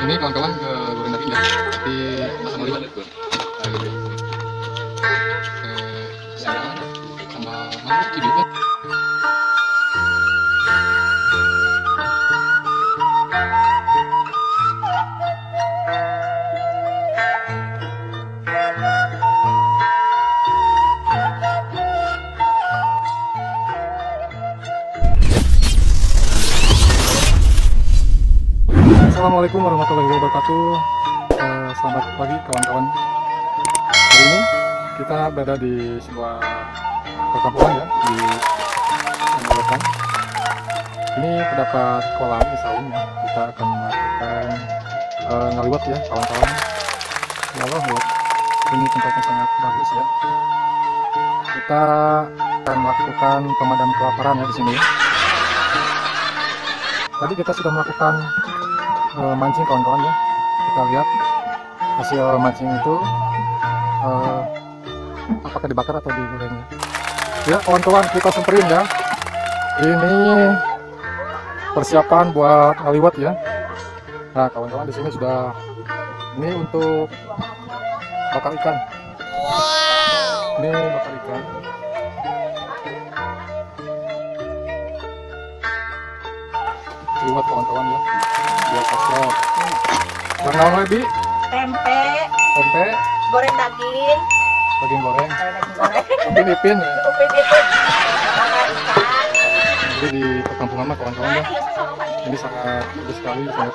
Ini kawan-kawan goreng daging ya, tapi sama liwat. Sambal mana cibi kan? Assalamualaikum warahmatullahi wabarakatuh. Selamat pagi kawan-kawan. Hari ini kita berada di sebuah perkampungan ya, di Sambalokan. Ini terdapat kolam saung ya. Kita akan melakukan ngaliwat ya kawan-kawan. Ya Allah, ini tempatnya sangat bagus ya. Kita akan melakukan pemadam kelaparan ya di sini. Tadi kita sudah melakukan mancing kawan-kawan ya. Kita lihat hasil mancing itu apakah dibakar atau digoreng ya kawan-kawan. Kita semperin ya, ini persiapan buat ngaliwat ya. Nah kawan-kawan, di sini sudah ini untuk bakar ikan. Ini bakar ikan. Liwat kawan-kawan ya, buat paslon. Warna lebih tempe goreng daging goreng upin-ipin ya. Jadi di perkampungan mah kawan-kawan ya, ini sangat bagus sekali, sangat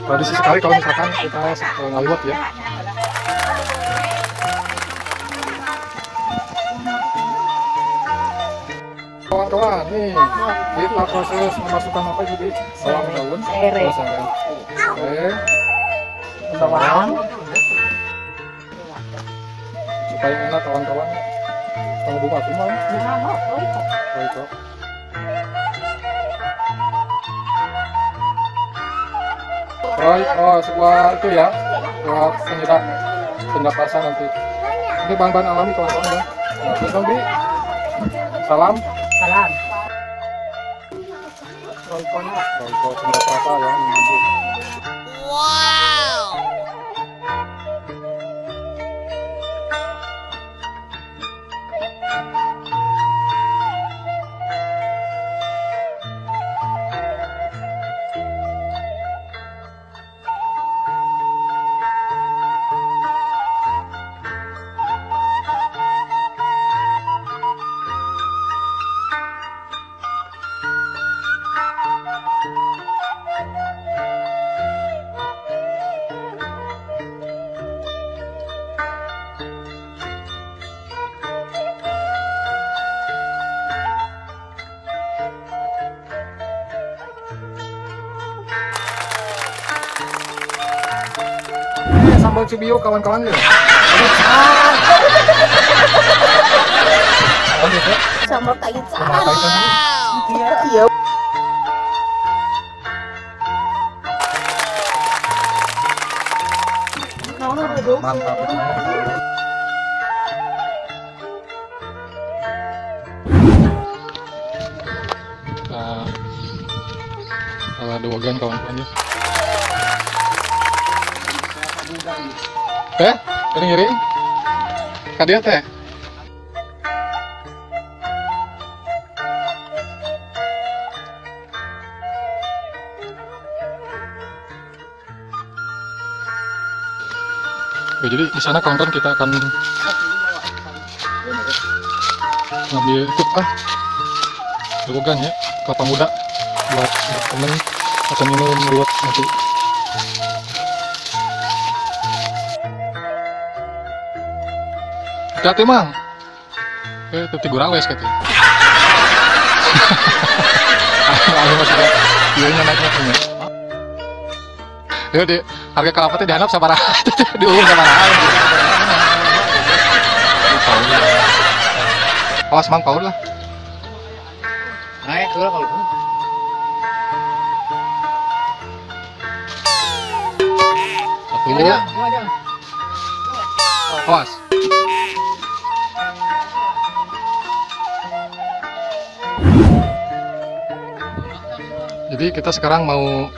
tradisi sekali kalau misalkan kita ngaliwat ya. Kawan-kawan, nih kita proses memasukkan apa jadi bawang daun, sereh, bawang supaya enak kawan-kawan. Kamu buka semua ya? Itu. Oh, sebuah itu ya, buat penyedap rasa nanti. Ini bahan-bahan alami kawan-kawan ya. Nah, terus nanti salam. Royco penyedap rasa ya. Wow. Sambal cibiu kawan-kawan ya. sambal kaitan. Iya. Mantap. Kalau ada wagan kawan-kawan ya. Teh, ngiri kadia teh. Oke, jadi di sana kawan-kawan kita akan ngambil ikut dogan ya, kelapa muda buat temen atau minum liwat nanti. Hati-hati mang, itu gurang wes katanya. Lalu maksudnya, dia naiknya punya. Dia di harga kelapa teh dihanap sabaraha, diulung sabaraha. Awas mang Paul lah. Naik dulu kalau. Satu. Awas. Jadi kita sekarang mau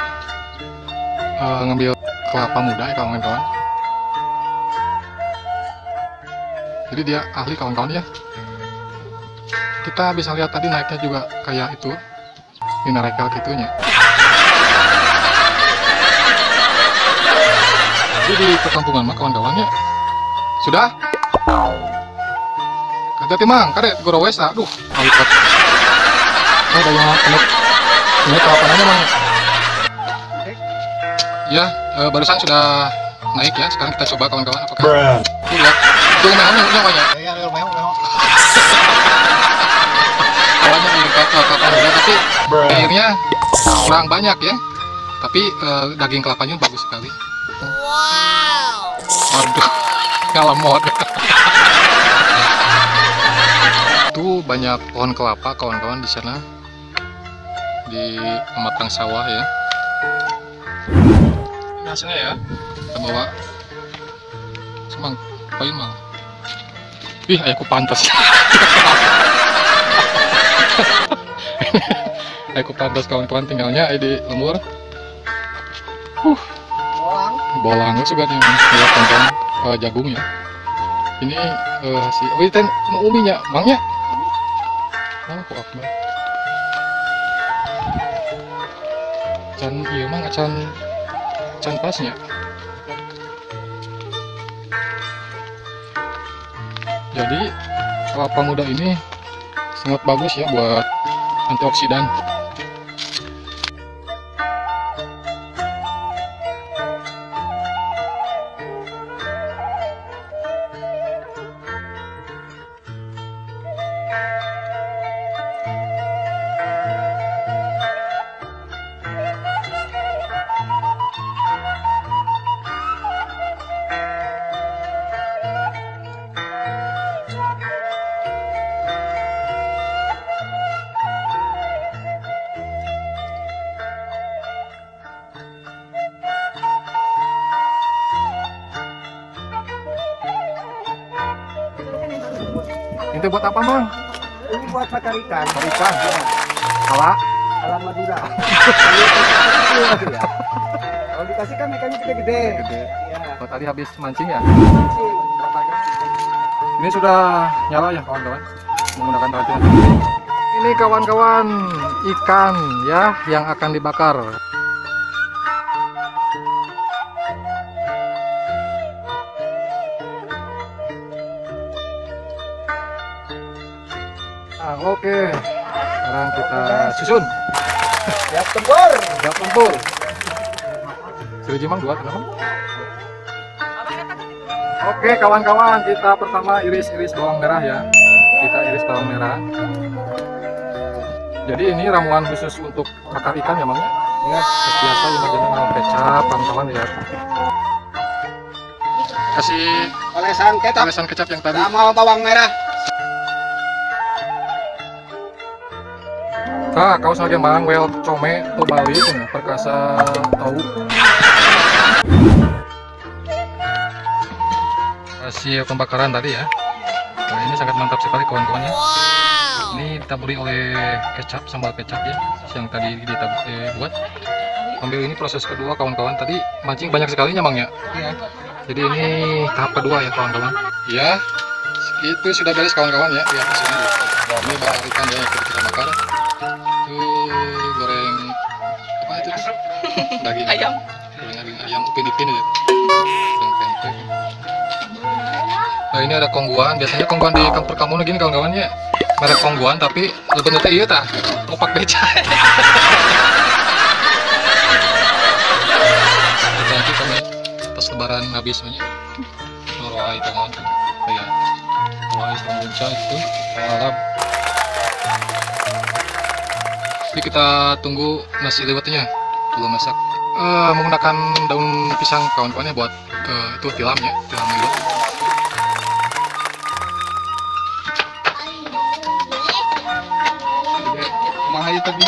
ngambil kelapa muda ya kawan-kawan. Jadi dia ahli kawan-kawan ya. Kita bisa lihat tadi naiknya juga kayak itu, dinarekel gitunya. Jadi di perkampungan mah kawan-kawannya sudah. Hati-hati mang, kade gorowes, aduh, alipat. Ada yang ini kelapanannya mang. Ya, barusan sudah naik ya. Sekarang kita coba kawan-kawan apakah. Tuh lihat, itu mehongnya banyak. Awalnya di kelapa muda, tapi airnya kurang banyak ya. Tapi daging kelapanya bagus sekali. Wow. Waduh, ngalamot. Tuh banyak pohon kelapa kawan-kawan di sana di pematang sawah ya. Ini hasilnya ya. Kita bawa semang, payun mang. Ih, ayahku pantas. Ayahku pantas kawan-kawan, tinggalnya di lembur. Bolang juga nih, lihat kawan-kawan, jagung ya. Ini si ten uminya, mangnya. Oh, kok akbar. Can iya mang can pasnya. Jadi kelapa muda ini sangat bagus ya buat antioksidan. Itu buat apa mang? Ini buat bakar ikan. Bakar ikan. Ala? Ala Madura. Kalau dikasih kan ikannya gede-gede. Gede. Iya. Oh, tadi habis mancing ya? Mancing. Ini sudah nyala ya kawan-kawan, menggunakan racun. Ini kawan-kawan ikan ya yang akan dibakar. Nah, oke, sekarang kita susun. Siap tempur. Siap tempur. Seriji mang dua kenapa? Oke kawan-kawan, kita pertama iris-iris bawang merah ya. Kita iris bawang merah. Jadi ini ramuan khusus untuk bakar ikan ya mang ya. Ya, biasa ya jadi mau kecap kawan-kawan ya. Kasih Olesan kecap yang tadi. sama bawang merah. Nah, kau sebagai mang wel come atau Bali itu perkasa tahu. Hasil pembakaran tadi ya. Nah, ini sangat mantap sekali kawan-kawannya. Ini ditaburi oleh kecap, sambal kecap ya, yang tadi buat. Ambil ini proses kedua kawan-kawan. Tadi mancing banyak sekali mang ya. Iya. Jadi ini tahap kedua ya kawan-kawan. Ya, itu sudah beres kawan-kawan ya. Lihat di sini. Ini bakar ikan ya yang kita bakar. Tuh goreng apa itu? Daging ayam. Goreng daging ayam upin-ipin ya. Goreng tempe. Nah ini ada kongguan. Biasanya kongguan di perkampungan gini kawan-kawannya. Merek kongguan tapi lebih nanti iya tah. Opak beca. Nanti kami pas lebaran habis banyak. Norway kawan. Kayak Norway sama beca itu. Arab. Jadi kita tunggu nasi liwetnya belum masak. Menggunakan daun pisang kawan-kawannya buat itu tilam ya, tilam liwet. Mahal itu bi.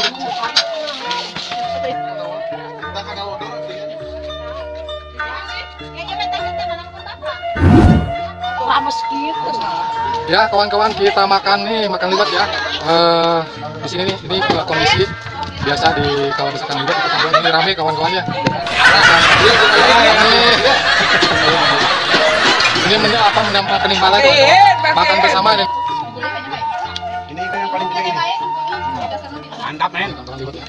Rames gitu. Ya kawan-kawan kita makan nih, makan liwet ya. Di sini nih, ini kondisi biasa di kalau misalkan liwet ini rame kawan-kawannya. kenikmatan tuh. Makan bersama dan Ini kan yang paling penting ini. Mantap, men. tonton lihat ya.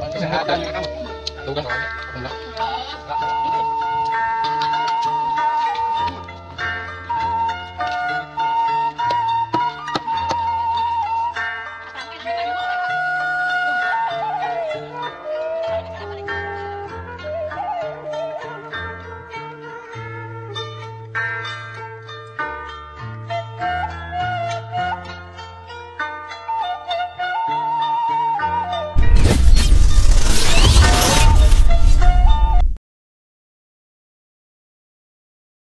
Kesehatan tuh kan orangnya.